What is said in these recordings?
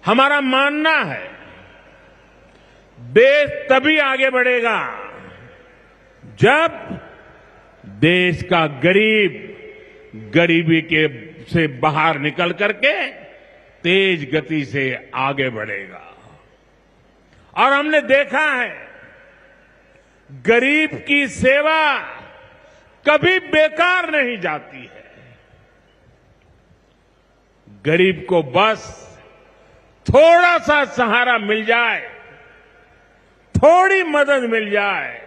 हमारा मानना है देश तभी आगे बढ़ेगा जब देश का गरीब गरीबी के से बाहर निकल करके तेज गति से आगे बढ़ेगा। और हमने देखा है गरीब की सेवा कभी बेकार नहीं जाती है। गरीब को बस थोड़ा सा सहारा मिल जाए, थोड़ी मदद मिल जाए,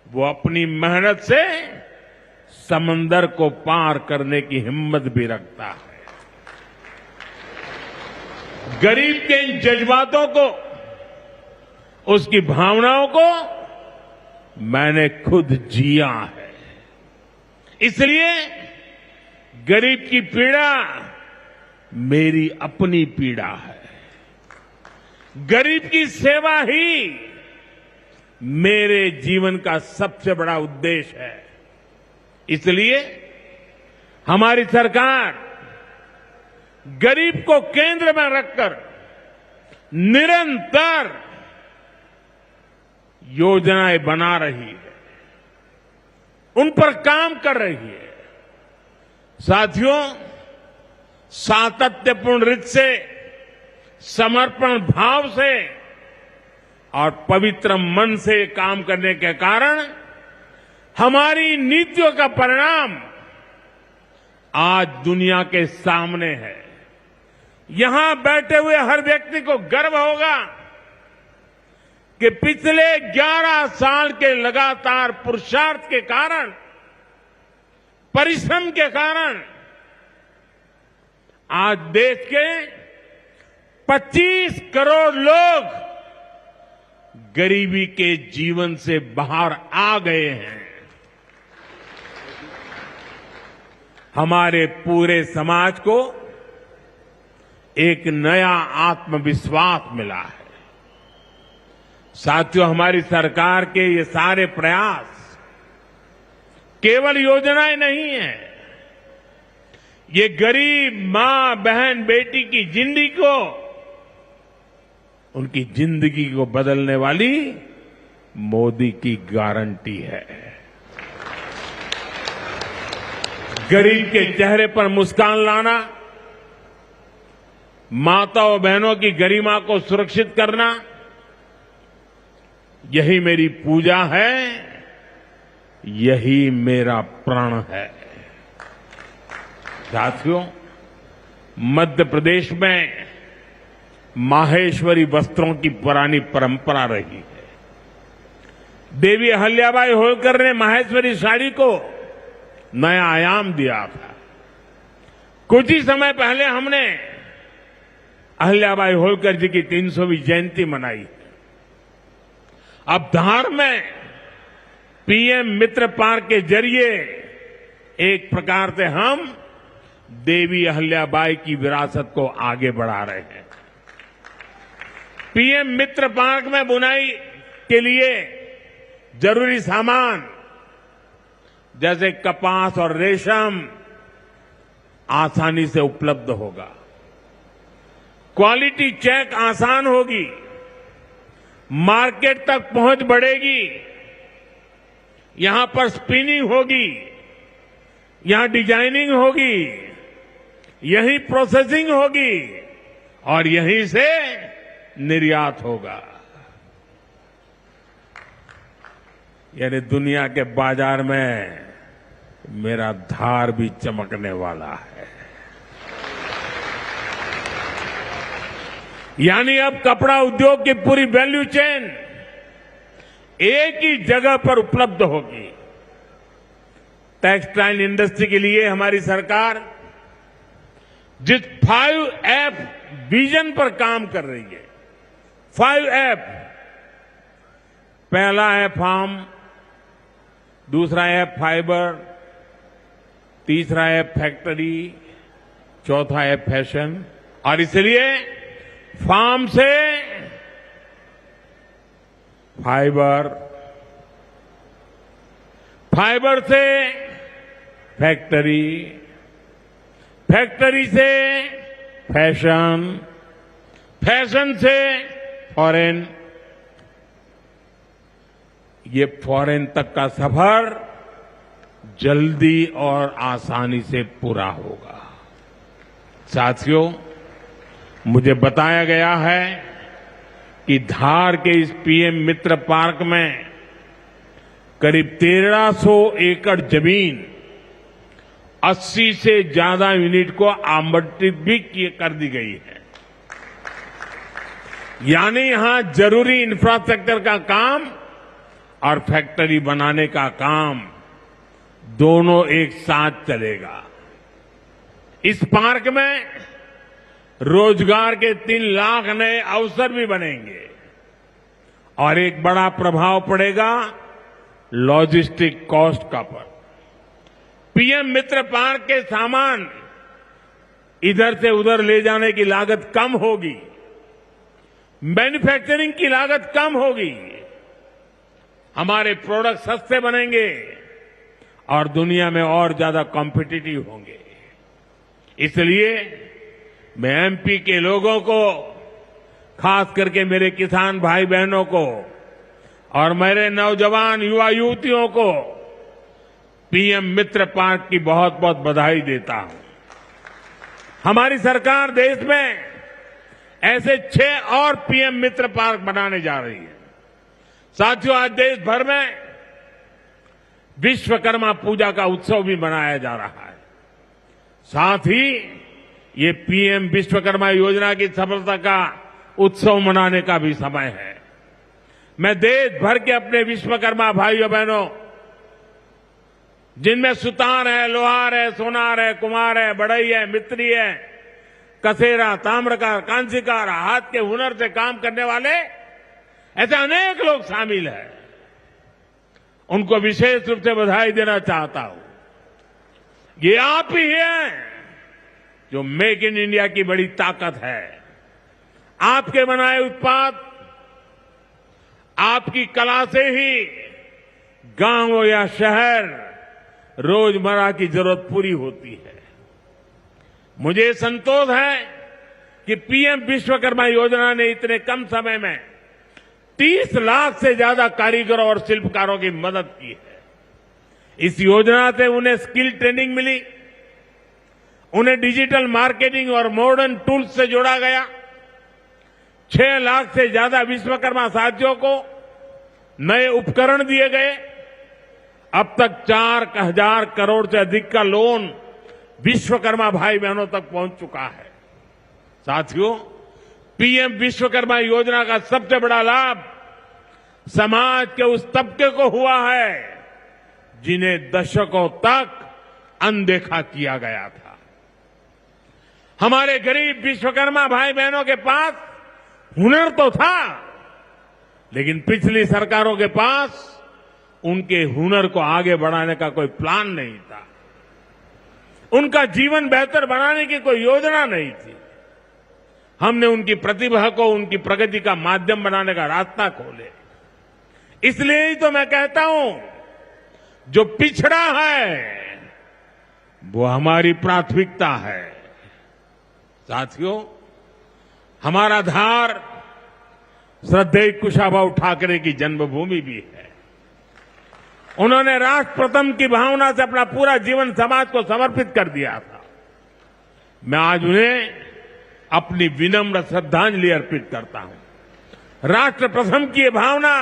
वो अपनी मेहनत से समंदर को पार करने की हिम्मत भी रखता है। गरीब के इन जज्बातों को, उसकी भावनाओं को मैंने खुद जिया है। इसलिए गरीब की पीड़ा मेरी अपनी पीड़ा है। गरीब की सेवा ही मेरे जीवन का सबसे बड़ा उद्देश्य है। इसलिए हमारी सरकार गरीब को केंद्र में रखकर निरंतर योजनाएं बना रही है, उन पर काम कर रही है। साथियों, सातत्यपूर्ण रीत से, समर्पण भाव से और पवित्र मन से काम करने के कारण हमारी नीतियों का परिणाम आज दुनिया के सामने है। यहां बैठे हुए हर व्यक्ति को गर्व होगा कि पिछले 11 साल के लगातार पुरुषार्थ के कारण, परिश्रम के कारण आज देश के 25 करोड़ लोग गरीबी के जीवन से बाहर आ गए हैं। हमारे पूरे समाज को एक नया आत्मविश्वास मिला है। साथियों, हमारी सरकार के ये सारे प्रयास केवल योजनाएं नहीं है, ये गरीब मां, बहन, बेटी की जिंदगी को, उनकी जिंदगी को बदलने वाली मोदी की गारंटी है। गरीब के चेहरे पर मुस्कान लाना, माताओं बहनों की गरिमा को सुरक्षित करना, यही मेरी पूजा है, यही मेरा प्रण है। साथियों, मध्य प्रदेश में माहेश्वरी वस्त्रों की पुरानी परंपरा रही है। देवी अहिल्याबाई होलकर ने माहेश्वरी साड़ी को नया आयाम दिया था। कुछ ही समय पहले हमने अहिल्याबाई होलकर जी की 300वीं जयंती मनाई। अब धार में पीएम मित्र पार्क के जरिए एक प्रकार से हम देवी अहिल्याबाई की विरासत को आगे बढ़ा रहे हैं। पीएम मित्र पार्क में बुनाई के लिए जरूरी सामान जैसे कपास और रेशम आसानी से उपलब्ध होगा। क्वालिटी चेक आसान होगी, मार्केट तक पहुंच बढ़ेगी। यहां पर स्पिनिंग होगी, यहां डिजाइनिंग होगी, यहीं प्रोसेसिंग होगी और यहीं से निर्यात होगा। यानी दुनिया के बाजार में मेरा धार भी चमकने वाला है। यानी अब कपड़ा उद्योग की पूरी वैल्यू चेन एक ही जगह पर उपलब्ध होगी। टेक्सटाइल इंडस्ट्री के लिए हमारी सरकार जिस 5F विजन पर काम कर रही है, 5F, पहला है फार्म, दूसरा है फाइबर, तीसरा है फैक्ट्री, चौथा है फैशन। और इसलिए फार्म से फाइबर, फाइबर से फैक्ट्री, फैक्ट्री से फैशन फैशन से फॉरेन, ये फॉरेन तक का सफर जल्दी और आसानी से पूरा होगा। साथियों, मुझे बताया गया है कि धार के इस पीएम मित्र पार्क में करीब 1300 एकड़ जमीन 80 से ज्यादा यूनिट को आवंटित भी कर दी गई है। यानी यहां जरूरी इंफ्रास्ट्रक्चर का काम और फैक्ट्री बनाने का काम दोनों एक साथ चलेगा। इस पार्क में रोजगार के 3 लाख नए अवसर भी बनेंगे और एक बड़ा प्रभाव पड़ेगा लॉजिस्टिक कॉस्ट का पर। पीएम मित्र पार्क के सामान इधर से उधर ले जाने की लागत कम होगी, मैन्युफैक्चरिंग की लागत कम होगी, हमारे प्रोडक्ट सस्ते बनेंगे और दुनिया में और ज्यादा कॉम्पिटिटिव होंगे। इसलिए मैं एमपी के लोगों को, खास करके मेरे किसान भाई बहनों को और मेरे नौजवान युवा युवतियों को पीएम मित्र पार्क की बहुत बहुत बधाई देता हूं। हमारी सरकार देश में ऐसे 6 और पीएम मित्र पार्क बनाने जा रही है। साथियों, आज देश भर में विश्वकर्मा पूजा का उत्सव भी मनाया जा रहा है। साथ ही ये पीएम विश्वकर्मा योजना की सफलता का उत्सव मनाने का भी समय है। मैं देश भर के अपने विश्वकर्मा भाइयों बहनों, जिनमें सुतार है, लोहार है, सोनार है, कुम्हार है, बढ़ई है, मिस्त्री है, कसेरा, ताम्रकार, कांसीकार, हाथ के हुनर से काम करने वाले ऐसे अनेक लोग शामिल हैं, उनको विशेष रूप से बधाई देना चाहता हूं। ये आप ही हैं जो मेक इन इंडिया की बड़ी ताकत है। आपके बनाए उत्पाद, आपकी कला से ही गांव या शहर रोजमर्रा की जरूरत पूरी होती है। मुझे संतोष है कि पीएम विश्वकर्मा योजना ने इतने कम समय में 30 लाख से ज्यादा कारीगरों और शिल्पकारों की मदद की है। इस योजना से उन्हें स्किल ट्रेनिंग मिली, उन्हें डिजिटल मार्केटिंग और मॉडर्न टूल्स से जोड़ा गया। 6 लाख से ज्यादा विश्वकर्मा साथियों को नए उपकरण दिए गए। अब तक 4,000 करोड़ से अधिक का लोन विश्वकर्मा भाई बहनों तक पहुंच चुका है। साथियों, पीएम विश्वकर्मा योजना का सबसे बड़ा लाभ समाज के उस तबके को हुआ है जिन्हें दशकों तक अनदेखा किया गया था। हमारे गरीब विश्वकर्मा भाई बहनों के पास हुनर तो था, लेकिन पिछली सरकारों के पास उनके हुनर को आगे बढ़ाने का कोई प्लान नहीं था। उनका जीवन बेहतर बनाने की कोई योजना नहीं थी। हमने उनकी प्रतिभा को उनकी प्रगति का माध्यम बनाने का रास्ता खोले। इसलिए ही तो मैं कहता हूं, जो पिछड़ा है वो हमारी प्राथमिकता है। साथियों, हमारा धार श्रद्धेय कुशाभाऊ ठाकरे की जन्मभूमि भी है। उन्होंने राष्ट्र प्रथम की भावना से अपना पूरा जीवन समाज को समर्पित कर दिया था। मैं आज उन्हें अपनी विनम्र श्रद्धांजलि अर्पित करता हूं। राष्ट्र प्रथम की ये भावना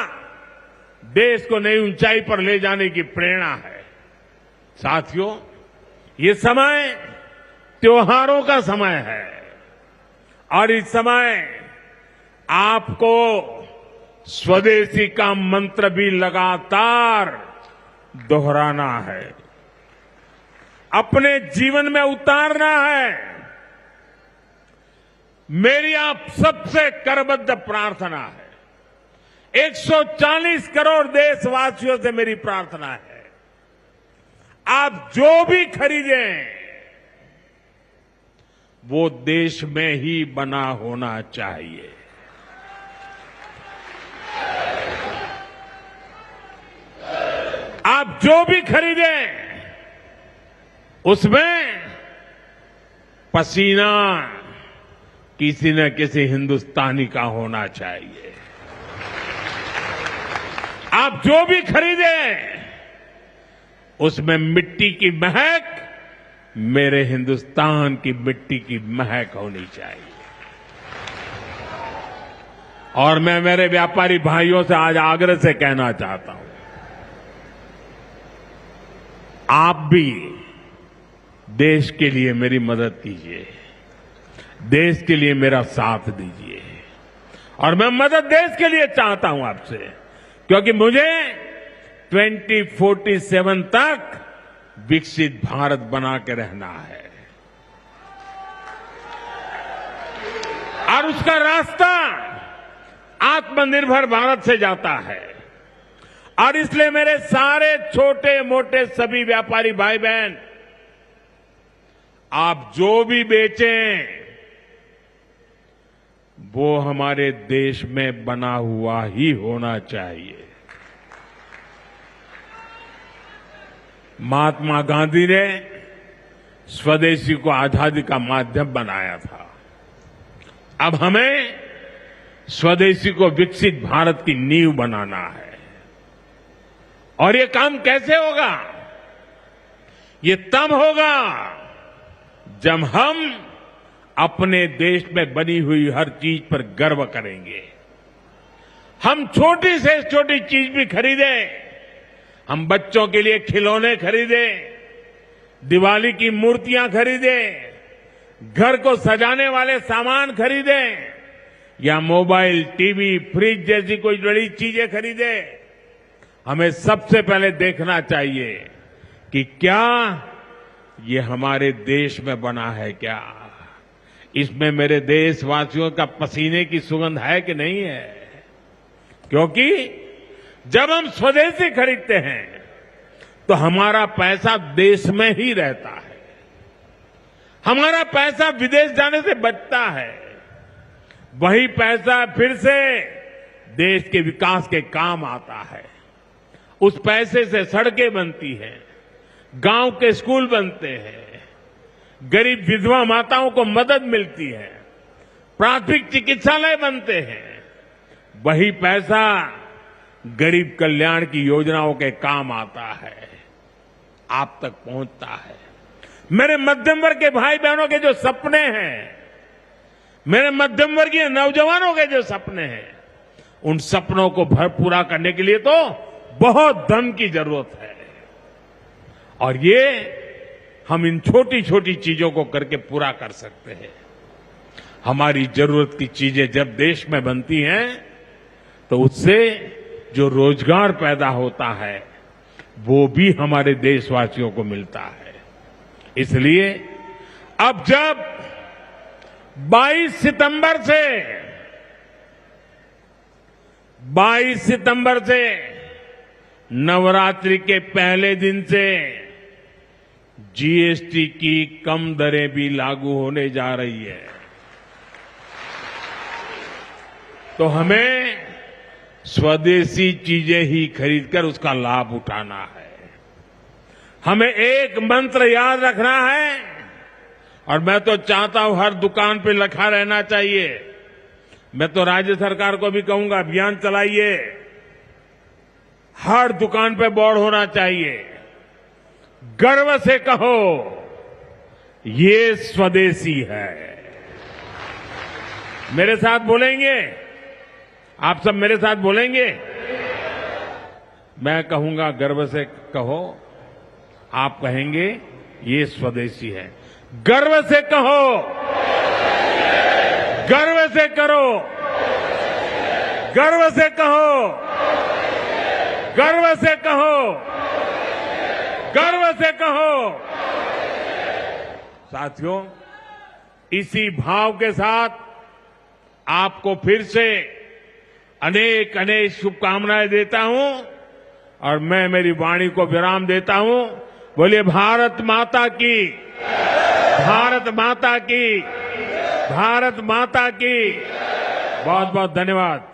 देश को नई ऊंचाई पर ले जाने की प्रेरणा है। साथियों, ये समय त्योहारों का समय है और इस समय आपको स्वदेशी का मंत्र भी लगातार दोहराना है, अपने जीवन में उतारना है। मेरी आप सबसे करबद्ध प्रार्थना है, 140 करोड़ देशवासियों से मेरी प्रार्थना है, आप जो भी खरीदें वो देश में ही बना होना चाहिए। आप जो भी खरीदें उसमें पसीना, किसी न किसी हिंदुस्तानी का होना चाहिए। आप जो भी खरीदें उसमें मिट्टी की महक मेरे हिंदुस्तान की मिट्टी की महक होनी चाहिए। और मैं मेरे व्यापारी भाइयों से आज आग्रह से कहना चाहता हूं, आप भी देश के लिए मेरी मदद कीजिए, देश के लिए मेरा साथ दीजिए। और मैं मदद देश के लिए चाहता हूं आपसे, क्योंकि मुझे 2047 तक विकसित भारत बना के रहना है। और उसका रास्ता आत्मनिर्भर भारत से जाता है। और इसलिए मेरे सारे छोटे मोटे सभी व्यापारी भाई बहन, आप जो भी बेचें वो हमारे देश में बना हुआ ही होना चाहिए। महात्मा गांधी ने स्वदेशी को आजादी का माध्यम बनाया था। अब हमें स्वदेशी को विकसित भारत की नींव बनाना है। और ये काम कैसे होगा? ये तब होगा जब हम अपने देश में बनी हुई हर चीज पर गर्व करेंगे। हम छोटी से छोटी चीज भी खरीदें, हम बच्चों के लिए खिलौने खरीदें, दिवाली की मूर्तियां खरीदें, घर को सजाने वाले सामान खरीदें, या मोबाइल, टीवी, फ्रिज जैसी कोई बड़ी चीजें खरीदें, हमें सबसे पहले देखना चाहिए कि क्या ये हमारे देश में बना है, क्या इसमें मेरे देशवासियों का पसीने की सुगंध है कि नहीं है। क्योंकि जब हम स्वदेशी खरीदते हैं तो हमारा पैसा देश में ही रहता है, हमारा पैसा विदेश जाने से बचता है। वही पैसा फिर से देश के विकास के काम आता है। उस पैसे से सड़कें बनती हैं, गांव के स्कूल बनते हैं, गरीब विधवा माताओं को मदद मिलती है, प्राथमिक चिकित्सालय बनते हैं। वही पैसा गरीब कल्याण की योजनाओं के काम आता है, आप तक पहुंचता है। मेरे मध्यम वर्ग के भाई बहनों के जो सपने हैं, मेरे मध्यम वर्गीय नौजवानों के जो सपने हैं, उन सपनों को पूरा करने के लिए तो बहुत धन की जरूरत है। और ये हम इन छोटी छोटी चीजों को करके पूरा कर सकते हैं। हमारी जरूरत की चीजें जब देश में बनती हैं तो उससे जो रोजगार पैदा होता है वो भी हमारे देशवासियों को मिलता है। इसलिए अब जब 22 सितंबर से नवरात्रि के पहले दिन से जीएसटी की कम दरें भी लागू होने जा रही है, तो हमें स्वदेशी चीजें ही खरीदकर उसका लाभ उठाना है। हमें एक मंत्र याद रखना है, और मैं तो चाहता हूं हर दुकान पे लिखा रहना चाहिए। मैं तो राज्य सरकार को भी कहूंगा, अभियान चलाइए, हर दुकान पे बोर्ड होना चाहिए, गर्व से कहो ये स्वदेशी है। मेरे साथ बोलेंगे? आप सब मेरे साथ बोलेंगे? मैं कहूंगा गर्व से कहो, आप कहेंगे ये स्वदेशी है। गर्व से कहो, गर्व से करो, गर्व से कहो, गर्व से कहो, गर्व से कहो। साथियों, इसी भाव के साथ आपको फिर से अनेक अनेक शुभकामनाएं देता हूं और मैं मेरी वाणी को विराम देता हूं। बोलिए भारत माता की, भारत माता की, भारत माता की। बहुत बहुत धन्यवाद।